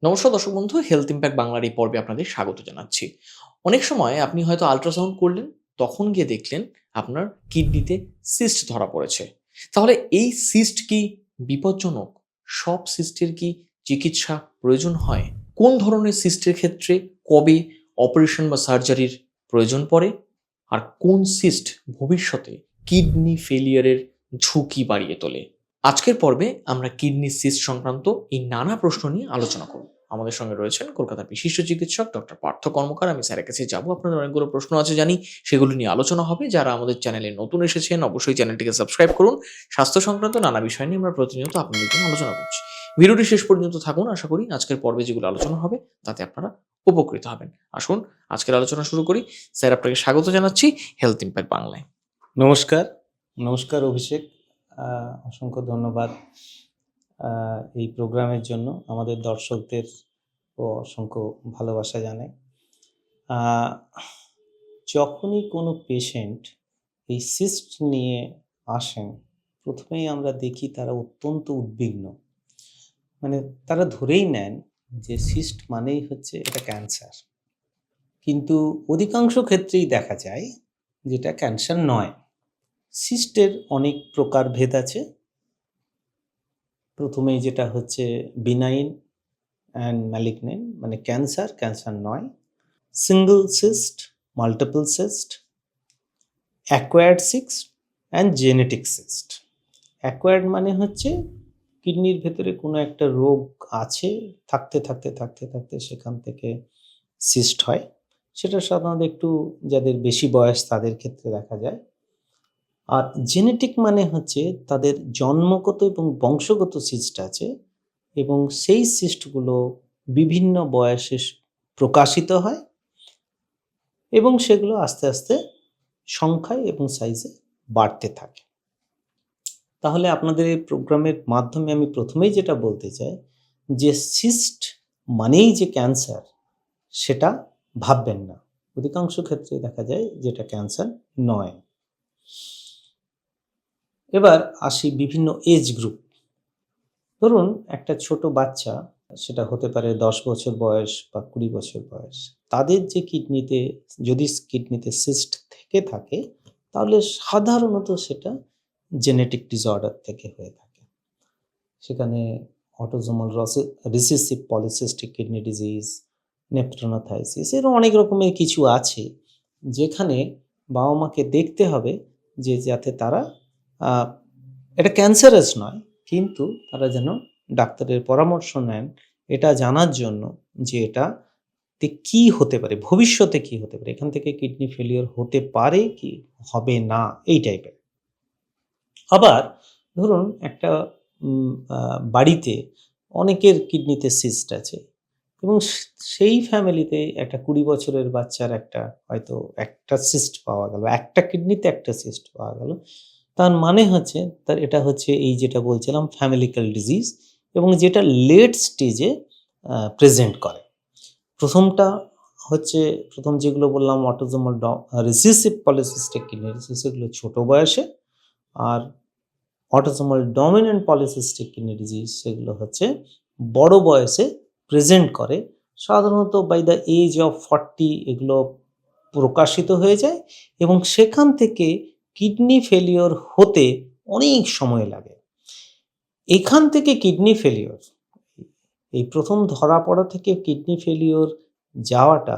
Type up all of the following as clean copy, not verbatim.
নমস্কার দর্শক বন্ধু, হেলথ ইম্প্যাক্ট বাংলার এই পর্বে আপনাদের স্বাগত জানাচ্ছি। অনেক সময় আপনি হয়তো আল্ট্রাসাউন্ড করলেন, তখন গিয়ে দেখলেন আপনার কিডনিতে সিস্ট ধরা পড়েছে। তাহলে এই সিস্ট কি বিপজ্জনক? সব সিস্টের কি চিকিৎসা প্রয়োজন হয়? কোন ধরনের সিস্টের ক্ষেত্রে কবে অপারেশন বা সার্জারির প্রয়োজন পড়ে? আর কোন সিস্ট ভবিষ্যতে কিডনি ফেলিয়ারের ঝুঁকি বাড়িয়ে তোলে? আজকের পর্বে আমরা কিডনি সিস্ট সংক্রান্ত এই নানা প্রশ্ন নিয়ে আলোচনা করব। আমাদের সঙ্গে রয়েছেন কলকাতার বিশিষ্ট চিকিৎসক ডক্টর পার্থ কর্মকার। আমি স্যারের কাছে যাব, আপনাদের অনেকগুলো প্রশ্ন আছে জানি, সেগুলো নিয়ে আলোচনা হবে। যারা আমাদের চ্যানেলে নতুন এসেছেন অবশ্যই চ্যানেলটিকে সাবস্ক্রাইব করুন। স্বাস্থ্য সংক্রান্ত নানা বিষয় নিয়ে আমরা প্রতিনিয়ত আপনাদের জন্য আলোচনা করছি। ভিডিওটি শেষ পর্যন্ত থাকুন। আশা করি আজকের পর্বে যেগুলো আলোচনা হবে তাতে আপনারা উপকৃত হবেন। আসুন আজকের আলোচনা শুরু করি। স্যার, আপনাকে স্বাগত জানাচ্ছি হেলথ ইম্প্যাক্ট বাংলায়। নমস্কার। নমস্কার অভিষেক, অসংখ্য ধন্যবাদ এই প্রোগ্রামের জন্য। আমাদের দর্শকদের অসংখ্য ভালোবাসা জানাই। যখনই কোনো পেশেন্ট এই সিস্ট নিয়ে আসেন, প্রথমেই আমরা দেখি তারা অত্যন্ত উদ্বিগ্ন। মানে তারা ধরেই নেন যে সিস্ট মানেই হচ্ছে এটা ক্যান্সার, কিন্তু অধিকাংশ ক্ষেত্রেই দেখা যায় যেটা ক্যান্সার নয়। সিস্টের অনেক প্রকারভেদ আছে। প্রথমেই যেটা হচ্ছে বিনাইন অ্যান্ড ম্যালিগনেন্ট, মানে ক্যান্সার নয়। Single cyst, multiple cyst, acquired cyst and genetic cyst. Acquired মানে হচ্ছে কিডনির ভেতরে কোনো একটা রোগ আছে, থাকতে থাকতে থাকতে থাকতে সেখান থেকে সিস্ট হয়। সেটা সাধারণত একটু যাদের বেশি বয়স তাদের ক্ষেত্রে দেখা যায়। আর জেনেটিক মানে হচ্ছে তাদের জন্মগত এবং বংশগত সিস্ট আছে, এবং সেই সিস্টগুলো বিভিন্ন বয়সে প্রকাশিত হয় এবং সেগুলো আস্তে আস্তে সংখ্যায় এবং সাইজে বাড়তে থাকে। তাহলে আপনাদের এই প্রোগ্রামের মাধ্যমে আমি প্রথমেই যেটা বলতে চাই যে সিস্ট মানেই যে ক্যান্সার সেটা ভাববেন না। অধিকাংশ ক্ষেত্রে দেখা যায় যেটা ক্যান্সার নয়। এবার আসি বিভিন্ন এজ গ্রুপ। ধরুন একটা ছোট বাচ্চা, সেটা হতে পারে 10 বছর বয়স বা 20 বছর বয়স, তাদের যে যদি কিডনিতে সিস্ট থেকে থাকে তাহলে সাধারণত সেটা জেনেটিক ডিসঅর্ডার থেকে হয়ে থাকে। সেখানে autosomal recessive polycystic kidney disease, nephronophthisis, এর অনেক রকমের কিছু আছে, যেখানে বাবা মাকে দেখতে হবে যে যাতে তারা এটা ক্যান্সারাস নয়, কিন্তু তারা যেন ডাক্তারের পরামর্শ নেন এটা জানার জন্য যে এটাতে কি হতে পারে, ভবিষ্যতে কি হতে পারে, এখান থেকে কিডনি ফেলিওর হতে পারে কি হবে না, এই টাইপের। আবার ধরুন একটা বাড়িতে অনেকের কিডনিতে সিস্ট আছে এবং সেই ফ্যামিলিতে একটা 20 বছরের বাচ্চার হয়তো একটা সিস্ট পাওয়া গেল, একটা কিডনিতে একটা সিস্ট পাওয়া গেল। তার মানে হচ্ছে এটা হচ্ছে এই যেটা বলছিলাম ফ্যামিলিক্যাল ডিজিজ, এবং যেটা লেট স্টেজে প্রেজেন্ট করে। প্রথম যেগুলো বললাম autosomal recessive polycystic kidney disease, এগুলো ছোট বয়সে। আর autosomal dominant polycystic kidney disease সেগুলো হচ্ছে বড় বয়সে প্রেজেন্ট করে, সাধারণত বাই দ্য এজ অফ 40 এগুলো প্রকাশিত হয়ে যায়, এবং সেখান থেকে কিডনি ফেলিওর হতে অনেক সময় লাগে। এখান থেকে কিডনি ফেলিওর, এই প্রথম ধরা পড়া থেকে কিডনি ফেলিওর যাওয়াটা,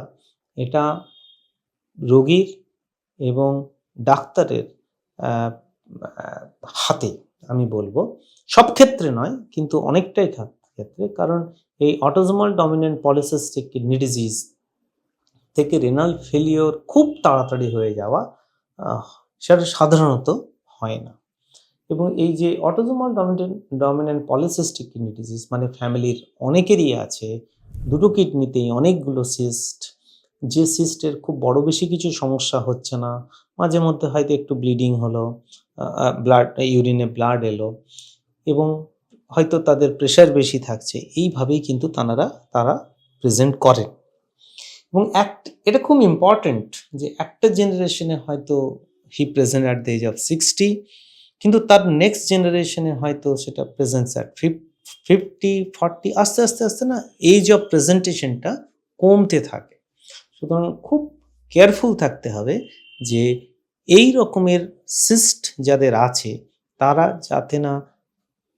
এটা রোগীর এবং ডাক্তারের হাতে, আমি বলবো সব ক্ষেত্রে নয় কিন্তু অনেকটাই ক্ষেত্রে। কারণ এই autosomal dominant polycystic kidney disease থেকে রেনাল ফেলিওর খুব তাড়াতাড়ি হয়ে যাওয়া সেটা সাধারণত হয় না। এবং এই যে autosomal dominant polycystic kidney disease মানে ফ্যামিলির অনেকেরই আছে, দুটো কিডনিতেই অনেকগুলো সিস্ট, যে সিস্টের খুব বড় বেশি কিছু সমস্যা হচ্ছে না, মাঝে মধ্যে হয়তো একটু ব্লিডিং হলো, ইউরিনে ব্লাড এলো, এবং হয়তো তাদের প্রেশার বেশি থাকছে, এইভাবেই কিন্তু তারা প্রেজেন্ট করেন। এবং এটা খুব ইম্পর্টেন্ট যে একটা জেনারেশনে হয়তো he present at the age of 60, কিন্তু তার নেক্সট জেনারেশনে হয়তো সেটা প্রেজেন্টস অ্যাট 50-40 আস্তে আস্তে আস্তে না এজ অফ প্রেজেন্টেশনটা কমতে থাকে। সুতরাং খুব কেয়ারফুল থাকতে হবে যে এই রকমের সিস্ট যাদের আছে তারা যাতে না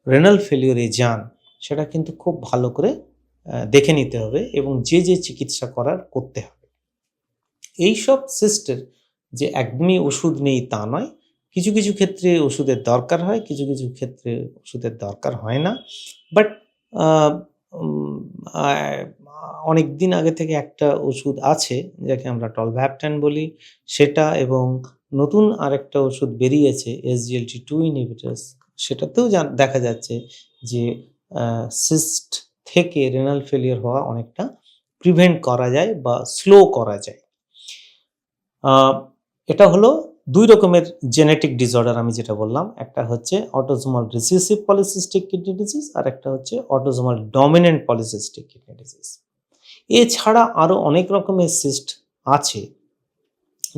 রেনাল ফেলিওরে যান সেটা কিন্তু খুব ভালো করে দেখে নিতে হবে এবং যে চিকিৎসা করার করতে হবে। এইসব সিস্টের যে একদমই ওষুধ নেই তা নয়, কিছু কিছু ক্ষেত্রে ওষুধের দরকার হয়, কিছু কিছু ক্ষেত্রে ওষুধের দরকার হয় না। বাট অনেক দিন আগে থেকে একটা ওষুধ আছে যাকে আমরা টলভ্যাপটান বলি, সেটা এবং নতুন আরেকটা ওষুধ বেরিয়েছে SGLT2 ইনহিবিটরস, সেটাতেও দেখা যাচ্ছে যে সিস্ট থেকে রেনাল ফেলিয়ার হওয়া অনেকটা প্রিভেন্ট করা যায় বা স্লো করা যায়। এটা হলো 2 রকমের জেনেটিক ডিসঅর্ডার আমি যেটা বললাম, একটা হচ্ছে autosomal recessive polycystic kidney disease আর একটা হচ্ছে autosomal dominant polycystic kidney disease. এছাড়া আরও অনেক রকমের সিস্ট আছে,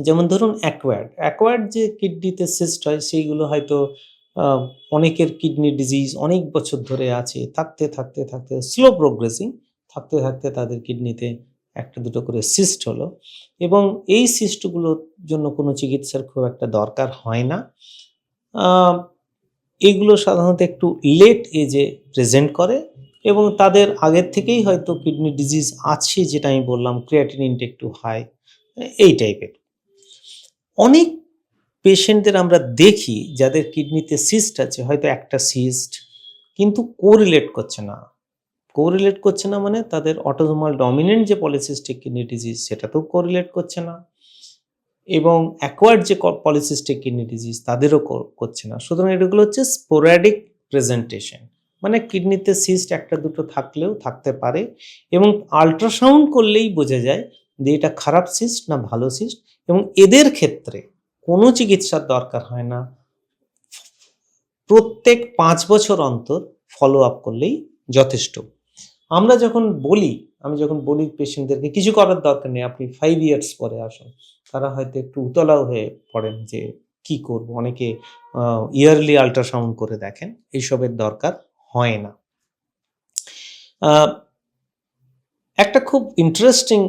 যেমন ধরুন অ্যাকোয়ার্ড যে কিডনিতে সিস্ট হয় সেইগুলো হয়তো অনেকের কিডনি ডিজিজ অনেক বছর ধরে আছে, থাকতে থাকতে থাকতে স্লো প্রোগ্রেসিং, থাকতে থাকতে তাদের কিডনিতে একটা দুটো করে সিস্ট হলো এবং এই সিস্টগুলোর জন্য কোনো চিকিৎসার খুব একটা দরকার হয় না। এগুলো সাধারণত একটু লেট এজে প্রেজেন্ট করে এবং তাদের আগের থেকেই হয়তো কিডনি ডিজিজ আছে, যেটা আমি বললাম ক্রিয়াটিনিন একটু হাই, এই টাইপের। অনেক পেশেন্টদের আমরা দেখি যাদের কিডনিতে সিস্ট আছে, হয়তো একটা সিস্ট, কিন্তু কোরিলেট করছে না মানে তাদের অটোসোমাল ডমিনেন্ট যে পলিসিস্টিক কিডনি ডিজিজ সেটাতেও কোরিলেট করছে না এবং অ্যাকোয়ার্ড যে পলিসিস্টিক কিডনি ডিজিজ তাদেরও করছে না। সুতরাং এগুলো হচ্ছে স্পোরাডিক প্রেজেন্টেশন, মানে কিডনিতে সিস্ট একটা দুটো থাকলেও থাকতে পারে এবং আল্ট্রাসাউন্ড করলেই বোঝা যায় যে এটা খারাপ সিস্ট না ভালো সিস্ট এবং এদের ক্ষেত্রে কোনো চিকিৎসার দরকার হয় না, প্রত্যেক 5 বছর অন্তর ফলো আপ করলেই যথেষ্ট। আমি যখন বলি পেশেন্টদেরকে কিছু করার দরকার নেই, আপনি 5 ইয়ার্স পরে আসুন, তারা হয়তো একটু উতলাও হয়ে পড়েন যে কি করব, অনেকে ইয়ারলি আল্ট্রাসাউন্ড করে দেখেন, এইসবের দরকার হয় না। একটা খুব ইন্টারেস্টিং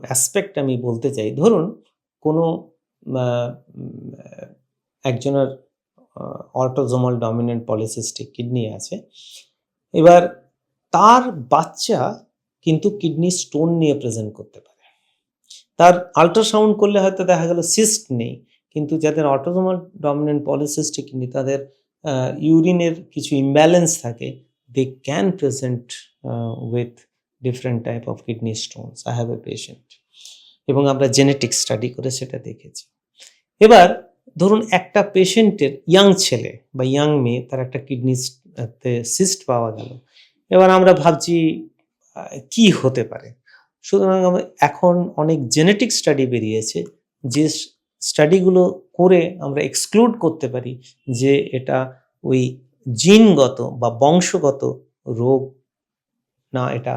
অ্যাসপেক্ট আমি বলতে চাই, ধরুন কোনো একজনের অটোসোমাল ডমিনেন্ট পলিসিস্টিক কিডনি আছে, এবার তার বাচ্চা কিন্তু কিডনি স্টোন নিয়ে প্রেজেন্ট করতে পারে। তার আল্ট্রাসাউন্ড করলে হয়তো দেখা গেল সিস্ট নেই, কিন্তু যাদের অটোসোমাল ডমিনেন্ট পলিসিস্টিক কিডনি তাদের ইউরিনের কিছু ইমব্যালেন্স থাকে, they can present with different type of kidney stones. I have a patient এবং আমরা জেনেটিক স্টাডি করে সেটা দেখেছি। এবার ধরুন একটা পেশেন্টের ইয়াং ছেলে বা ইয়াং মেয়ে, তার একটা কিডনিতে সিস্ট পাওয়া গেল, এবার আমরা ভাবছি কি হতে পারে। সুতরাং এখন অনেক জেনেটিক স্টাডি বেরিয়েছে, যে স্টাডিগুলো করে আমরা এক্সক্লুড করতে পারি যে এটা ওই জিনগত বা বংশগত রোগ না, এটা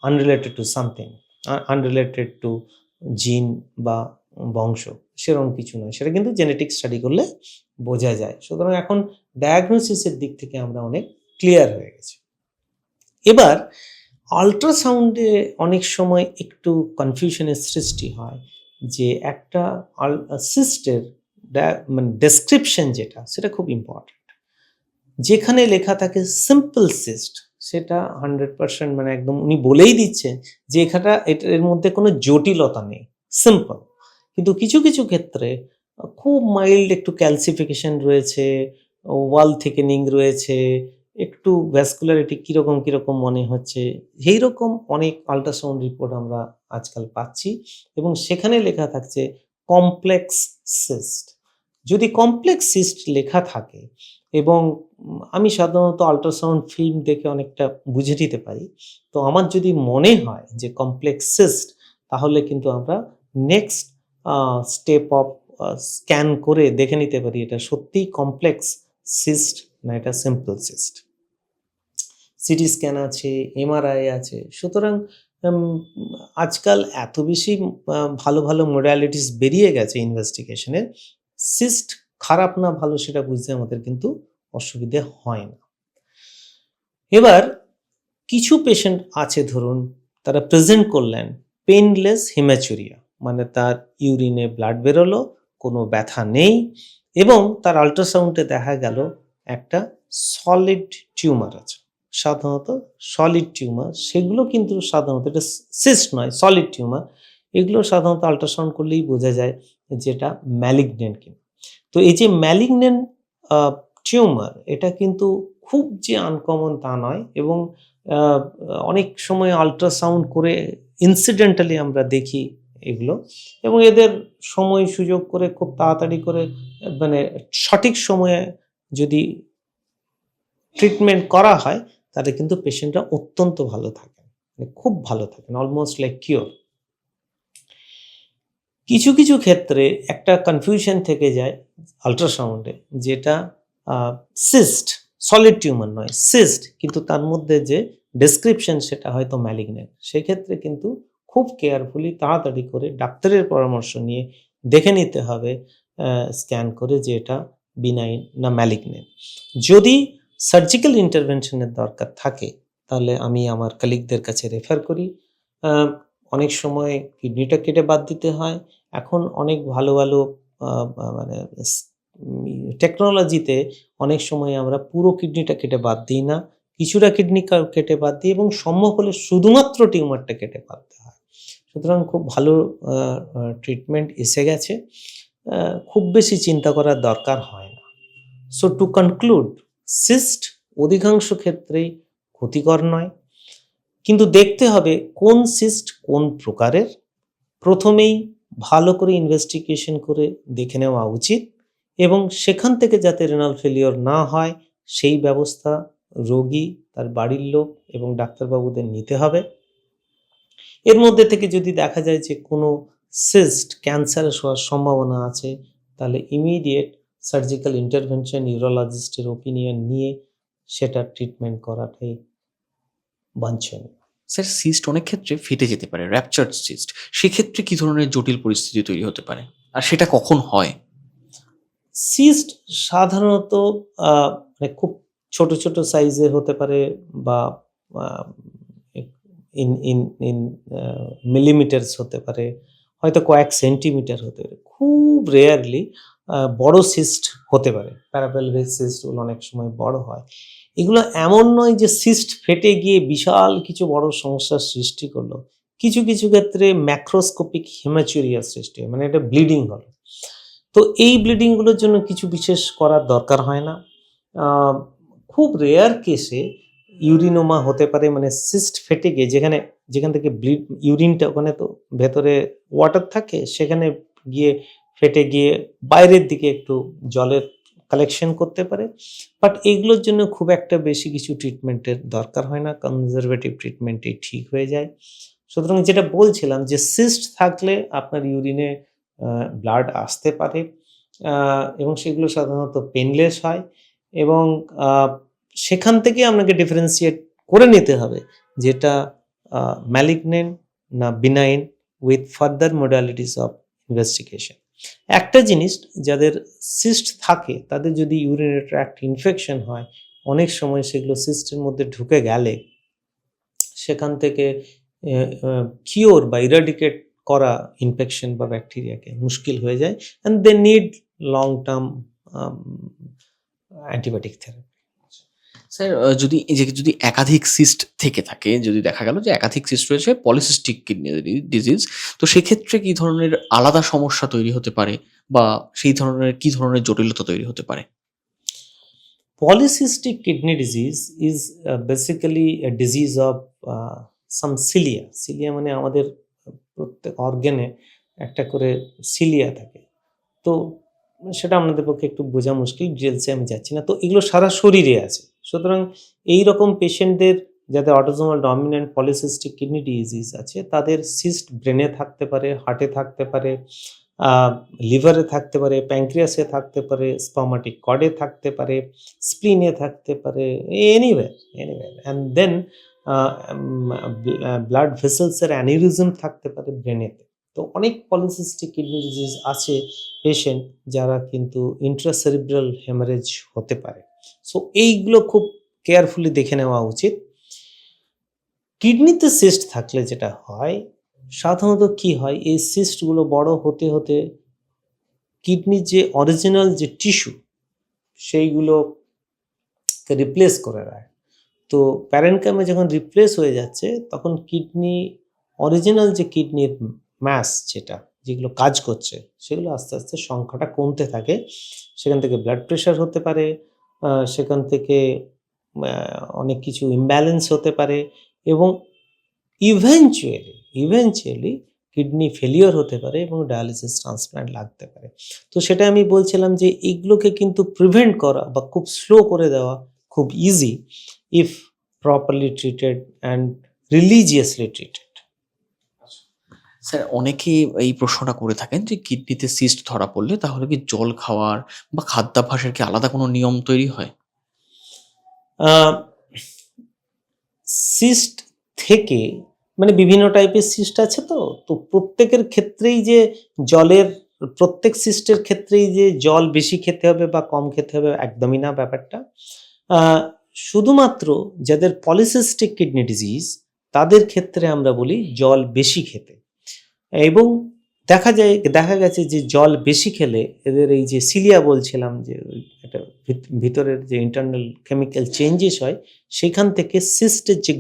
unrelated to something, unrelated to gene বা বংশ, সেরকম কিছু নয়, সেটা কিন্তু জেনেটিক স্টাডি করলে বোঝা যায়। সুতরাং এখন ডায়াগনোসিসের দিক থেকে আমরা অনেক ক্লিয়ার হয়ে গেছি। এবার আল্ট্রাসাউন্ডে অনেক সময় একটু কনফিউশনের সৃষ্টি হয় যে একটা সিস্টের মানে ডেসক্রিপশন যেটা, সেটা খুব ইম্পর্টেন্ট। যেখানে লেখা থাকে সিম্পল সিস্ট, সেটা 100% মানে একদম উনি বলেই দিচ্ছেন যে এর মধ্যে কোনো জটিলতা নেই, সিম্পল। কিন্তু কিছু কিছু ক্ষেত্রে খুব মাইল্ড একটু ক্যালসিফিকেশন রয়েছে, ওয়াল থিকেনিং রয়েছে, একটু ভ্যাসকুলারিটি কিরকম মনে হচ্ছে, এইরকম অনেক আল্ট্রাসাউন্ড রিপোর্ট আমরা আজকাল পাচ্ছি এবং সেখানে লেখা থাকছে কমপ্লেক্স সিস্ট। যদি কমপ্লেক্স সিস্ট লেখা থাকে এবং আমি সাধারণত আল্ট্রাসাউন্ড ফিল্ম দেখে অনেকটা বুঝে নিতে পারি, তো আমার যদি মনে হয় যে কমপ্লেক্স সিস্ট, তাহলে কিন্তু আমরা নেক্সট স্টেপ অফ স্ক্যান করে দেখে নিতে পারি এটা সত্যিই কমপ্লেক্স সিস্ট না এটা সিম্পল সিস্ট। সিটি স্ক্যান আছে, এমআরআই আছে। সুতরাং আজকাল এত বেশি ভালো ভালো মোডালিটিস বেরিয়ে গেছে ইনভেস্টিগেশনের, সিস্ট খারাপ না ভালো সেটা বুঝতে আমাদের কিন্তু অসুবিধে হয় না। এবার কিছু পেশেন্ট আছে, ধরুন তারা প্রেজেন্ট করলেন পেইনলেস হিম্যাচুরিয়া, মানে তার ইউরিনে ব্লাড বেরোলো, কোনো ব্যথা নেই, এবং তার আল্ট্রাসাউন্ডে দেখা গেল একটা সলিড টিউমার আছে। সাধারণত সলিড টিউমার, সেগুলো কিন্তু সাধারণত, এটা সিস্ট নয়, সলিড টিউমার, এগুলো সাধারণত আল্ট্রাসাউন্ড করলেই বোঝা যায় যেটা ম্যালিগনেন্ট কিনা। তো এই যে ম্যালিগনেন্ট টিউমার, এটা কিন্তু খুব যে আনকমন তা নয়, এবং আহ, অনেক সময় আল্ট্রাসাউন্ড করে ইনসিডেন্টালি আমরা দেখি এগুলো, এবং এদের সময় সুযোগ করে খুব তাড়াতাড়ি করে, মানে সঠিক সময়ে যদি ট্রিটমেন্ট করা হয়, তাহলে কিন্তু পেশেন্টরা অত্যন্ত ভালো থাকেন, মানে খুব ভালো থাকেন, অলমোস্ট লাইক কিওর। কিছু কিছু ক্ষেত্রে একটা কনফিউশন থেকে যায় আল্ট্রাসাউন্ডে, যেটা সিস্ট, সলিড টিউমার নয়, সিস্ট, কিন্তু তার মধ্যে যে ডেসক্রিপশন সেটা হয়তো ম্যালিগনেন্ট। সেক্ষেত্রে কিন্তু খুব কেয়ারফুলি তাড়াতাড়ি করে ডাক্তারের পরামর্শ নিয়ে দেখে নিতে হবে স্ক্যান করে যে এটা বিনাইন না ম্যালিগনেন্ট। যদি সার্জিক্যাল ইন্টারভেনশনের দরকার থাকে, তাহলে আমি আমার কলিগদের কাছে রেফার করি। আহ, অনেক সময় কিডনিটা কেটে বাদ দিতে হয়। এখন অনেক ভালো ভালো মানে টেকনোলজিতে অনেক সময় আমরা পুরো কিডনিটা কেটে বাদ দিই না, কিছুটা কিডনি কেটে বাদ দিই, এবং সম্ভব হলে শুধুমাত্র টিউমারটা কেটে বাদ দেওয়া হয়। সুতরাং খুব ভালো ট্রিটমেন্ট এসে গেছে, খুব বেশি চিন্তা করার দরকার হয় না। সো টু কনক্লুড, সিস্ট অধিকাংশ ক্ষেত্রেই ক্ষতিকর নয়, কিন্তু দেখতে হবে কোন সিস্ট কোন প্রকারের। প্রথমেই ভালো করে ইনভেস্টিগেশন করে দেখে নেওয়া উচিত, এবং সেখান থেকে যাতে রেনাল ফেলিওর না হয় সেই ব্যবস্থা রোগী, তার বাড়ির লোক এবং ডাক্তারবাবুদের নিতে হবে। এর মধ্যে থেকে যদি দেখা যায় যে কোনো সিস্ট ক্যান্সারের হওয়ার সম্ভাবনা আছে, তাহলে ইমিডিয়েট সার্জিক্যাল ইন্টারভেনশন, ইউরোলজিস্টের ওপিনিয়ন নিয়ে সেটা ট্রিটমেন্ট করাটাই বাঞ্ছনীয়। স্যার, সিস্ট অনেক ক্ষেত্রে ফেটে যেতে পারে, র্যাপচার্ড সিস্ট, সেক্ষেত্রে কি ধরনের জটিল পরিস্থিতি তৈরি হতে পারে, আর সেটা কখন হয়? সিস্ট সাধারণত মানে খুব ছোট ছোট সাইজের হতে পারে, বা ইন ইন ইন মিলিমিটার্স হতে পারে, হয়তো কয়েক সেন্টিমিটার হতে পারে, খুব রেয়ারলি বড় সিস্ট হতে পারে। প্যারাপেলভিক সিস্টগুলো অনেক সময় বড় হয়। এগুলো এমন নয় যে সিস্ট ফেটে গিয়ে বিশাল কিছু বড় সমস্যার সৃষ্টি করলো। কিছু কিছু ক্ষেত্রে ম্যাক্রোস্কোপিক হেমাচুরিয়া সৃষ্টি হয়, মানে এটা ব্লিডিং হলো। তো এই ব্লিডিংগুলোর জন্য কিছু বিশেষ করার দরকার হয় না। আহ, খুব রেয়ার কেসে ইউরিনোমা হতে পারে, মানে সিস্ট ফেটে গিয়ে যেখান থেকে ইউরিনটা, ওখানে তো ভেতরে ওয়াটার থাকে, সেখানে গিয়ে ফেটে গিয়ে বাইরের দিকে একটু জলের কালেকশন করতে পারে। বাট এগুলোর জন্য খুব একটা বেশি কিছু ট্রিটমেন্টের দরকার হয় না, কনজারভেটিভ ট্রিটমেন্টেই ঠিক হয়ে যায়। সুতরাং যেটা বলছিলাম যে সিস্ট থাকলে আপনার ইউরিনে ব্লাড আসতে পারে, এবং সেগুলো সাধারণত পেনলেস হয়, এবং সেখান থেকে আপনাকে ডিফারেন্সিয়েট করে নিতে হবে যেটা ম্যালিগনেন্ট না benign, with further modalities of investigation. একটা জিনিস, যাদের সিস্ট থাকে তাদের যদি ইউরিনারি ট্র্যাক্ট ইনফেকশন হয়, অনেক সময় সেগুলো সিস্টের মধ্যে ঢুকে গেলে সেখান থেকে কিওর বা ইরাডিকেট করা ইনফেকশন বা ব্যাকটেরিয়াকে মুশকিল হয়ে যায়, and they need long term antibiotic therapy. Sir, যদি একাধিক সিস্ট থেকে থাকে, যদি দেখা গেল যে একাধিক সিস্ট রয়েছে, পলিসিস্টিক কিডনি ডিজিজ, তো সেক্ষেত্রে কি ধরনের আলাদা সমস্যা তৈরি হতে পারে, বা সেই ধরনের কি ধরনের জটিলতা তৈরি হতে পারে? Polycystic kidney disease is basically a disease of some cilia. Cilia মানে আমাদের প্রত্যেক অর্গানে একটা করে সিলিয়া থাকে। তো সেটা আমাদের পক্ষে একটু বোঝা মুশকিল, ডিটেলসে আমি যাচ্ছি না। তো এগুলো সারা শরীরে আছে। সুতরাং এই রকম পেশেন্টদের যাদের autosomal dominant polycystic kidney disease আছে, তাদের সিস্ট ব্রেনে থাকতে পারে, হার্টে থাকতে পারে, লিভারে থাকতে পারে, প্যানক্রিয়াসে থাকতে পারে, স্পামাটিক কর্ডে থাকতে পারে, স্প্লিনে থাকতে পারে, এনিওয়্যার অ্যান্ড দেন ব্লাড ভেসেলসের অ্যানিউরিজম থাকতে পারে ব্রেনেতে। তো অনেক পলিসিস্টিক কিডনি ডিজিজ আছে পেশেন্ট যারা কিন্তু ইন্ট্রাসেরিব্রাল হেমারেজ হতে পারে। সো এইগুলো খুব কেয়ারফুলি দেখে নেওয়া উচিত। কিডনিতে সিস্ট থাকলে যেটা হয়, সাধারণত কি হয়, এই সিস্টগুলো বড় হতে হতে কিডনির যে অরিজিনাল যে টিস্যু সেইগুলোকে রিপ্লেস করে দেয়। তো প্যারেনকামে যখন রিপ্লেস হয়ে যাচ্ছে তখন কিডনি অরিজিনাল যে কিডনির ম্যাস যেগুলো কাজ করছে সেগুলো আস্তে আস্তে সংখ্যাটা কমতে থাকে। সেখান থেকে ব্লাড প্রেশার হতে পারে, সেখান থেকে অনেক কিছু ইমব্যালেন্স হতে পারে এবং ইভেনচুয়ালি কিডনি ফেলিওর হতে পারে এবং ডায়ালিসিস ট্রান্সপ্ল্যান্ট লাগতে পারে। তো সেটা আমি বলছিলাম যে এগুলোকে কিন্তু প্রিভেন্ট করা বা খুব স্লো করে দেওয়া খুব easy if properly treated and religiously treated. Sir, অনেকেই এই প্রশ্নটা করে থাকেন যে কিডনিতে সিস্ট ধরা পড়লে তাহলে কি জল খাওয়ার বা খাদ্যাভ্যাসের কি আলাদা কোনো নিয়ম তৈরি হয়? সিস্ট থেকে মানে বিভিন্ন টাইপের সিস্ট আছে, তো প্রত্যেকের ক্ষেত্রেই যে প্রত্যেক সিস্টের ক্ষেত্রেই যে জল বেশি খেতে হবে বা কম খেতে হবে একদমই না ব্যাপারটা। শুধুমাত্র যাদের পলিসিস্টিক কিডনি ডিজিজ তাদের ক্ষেত্রে আমরা বলি জল বেশি খেতে, এবং দেখা গেছে যে জল বেশি খেলে এদের এই যে সিলিয়া বলছিলাম যে একটা ভিতরের যে ইন্টারনাল কেমিক্যাল চেঞ্জেস হয়, সেখান থেকে সিস্টের যে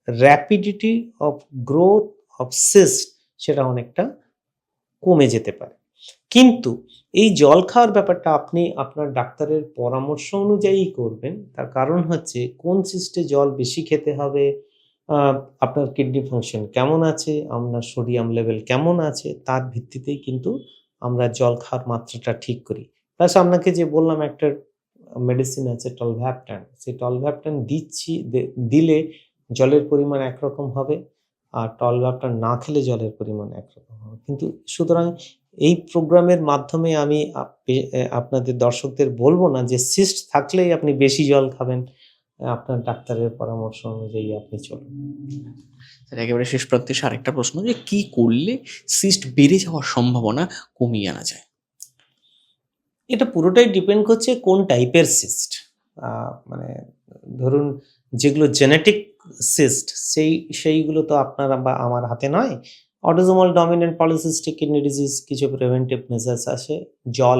র্যাপিডিটি অফ গ্রোথ অফ সিস্ট সেটা অনেকটা কমে যেতে পারে। কিন্তু এই জল খাওয়ার ব্যাপারটা আপনি আপনার ডাক্তারের পরামর্শ অনুযায়ী করবেন। তার কারণ হচ্ছে কোন সিস্টে জল বেশি খেতে হবে, আপনার কিডনি ফাংশন কেমন আছে, আপনার সোডিয়াম লেভেল কেমন আছে, তার ভিত্তিতেই কিন্তু আমরা জল খাওয়ার মাত্রাটা ঠিক করি। প্লাস আপনাকে যে বললাম একটা মেডিসিন আছে টলভ্যাপটান, সেই টলভ্যাপটান দিলে জলের পরিমাণ একরকম হবে, আর টলভ্যাপটান না খেলে জলের পরিমাণ একরকম হবে। কিন্তু সুতরাং এই প্রোগ্রামের মাধ্যমে আমি আপনাদের দর্শকদের বলবো না যে সিস্ট থাকলেই আপনি বেশি জল খাবেন, আপনার ডাক্তারের পরামর্শ অনুযায়ী আপনি চলুন। স্যার, একেবারে শেষ প্রান্তে এসে আরেকটা প্রশ্ন, যে কি করলে সিস্ট বেড়ে যাওয়ার সম্ভাবনা কমিয়ে আনা যায়? এটা পুরোটাই ডিপেন্ড করছে কোন টাইপের সিস্ট। মানে ধরুন যেগুলো জেনেটিক সিস্ট সেইগুলো তো আপনার বা আমার হাতে নয়। Autosomal dominant polycystic kidney disease কিছু প্রিভেন্টিভ মেজার্স আছে, জল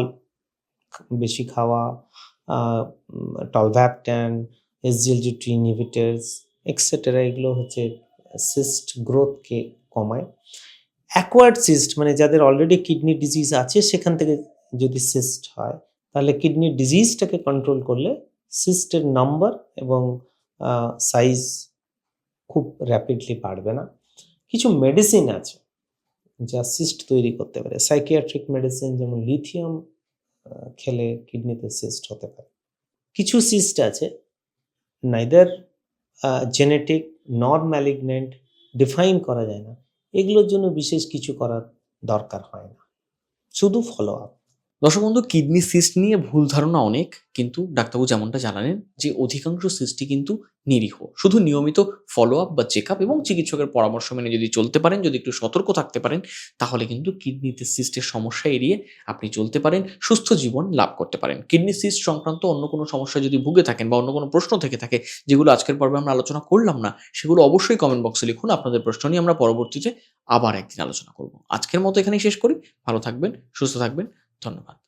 বেশি খাওয়া, টলভ্যাপটান, SGLT2 ইনহিবিটরস এক্সেট্রা, এগুলো হচ্ছে সিস্ট গ্রোথকে কমায়। অ্যাকোয়ার্ড সিস্ট মানে যাদের অলরেডি কিডনি ডিজিজ আছে সেখান থেকে যদি সিস্ট হয় তাহলে কিডনি ডিজিজটাকে কন্ট্রোল করলে সিস্টের নাম্বার এবং সাইজ খুব র্যাপিডলি বাড়বে না। কিছু মেডিসিন আছে যা সিস্ট তৈরি করতে পারে, সাইকিয়াট্রিক মেডিসিন, যেমন লিথিয়াম খেলে কিডনিতে সিস্ট হতে পারে। কিছু সিস্ট আছে নাইদার জেনেটিক নর ম্যালিগন্যান্ট, ডিফাইন করা যায় না, এগুলোর জন্য বিশেষ কিছু করার দরকার হয় না, শুধু ফলো আপ। দর্শক বন্ধু, কিডনি সিস্ট নিয়ে ভুল ধারণা অনেক, কিন্তু ডাক্তারবাবু যেমনটা জানালেন যে অধিকাংশ সিস্টই কিন্তু নিরীহ। শুধু নিয়মিত ফলো আপ বা চেক আপ এবং চিকিৎসকের পরামর্শ মেনে যদি চলতে পারেন, যদি একটু সতর্ক থাকতে পারেন, তাহলে কিন্তু কিডনিতে সিস্টের সমস্যা এড়িয়ে আপনি চলতে পারেন, সুস্থ জীবন লাভ করতে পারেন। কিডনি সিস্ট সংক্রান্ত অন্য কোনো সমস্যা যদি ভুগে থাকেন বা অন্য কোনো প্রশ্ন থেকে থাকে যেগুলো আজকের পর্বে আমরা আলোচনা করলাম না, সেগুলো অবশ্যই কমেন্ট বক্সে লিখুন। আপনাদের প্রশ্ন নিয়ে আমরা পরবর্তীতে আবার একদিন আলোচনা করব। আজকের মতো এখানেই শেষ করি। ভালো থাকবেন, সুস্থ থাকবেন। ধন্যবাদ।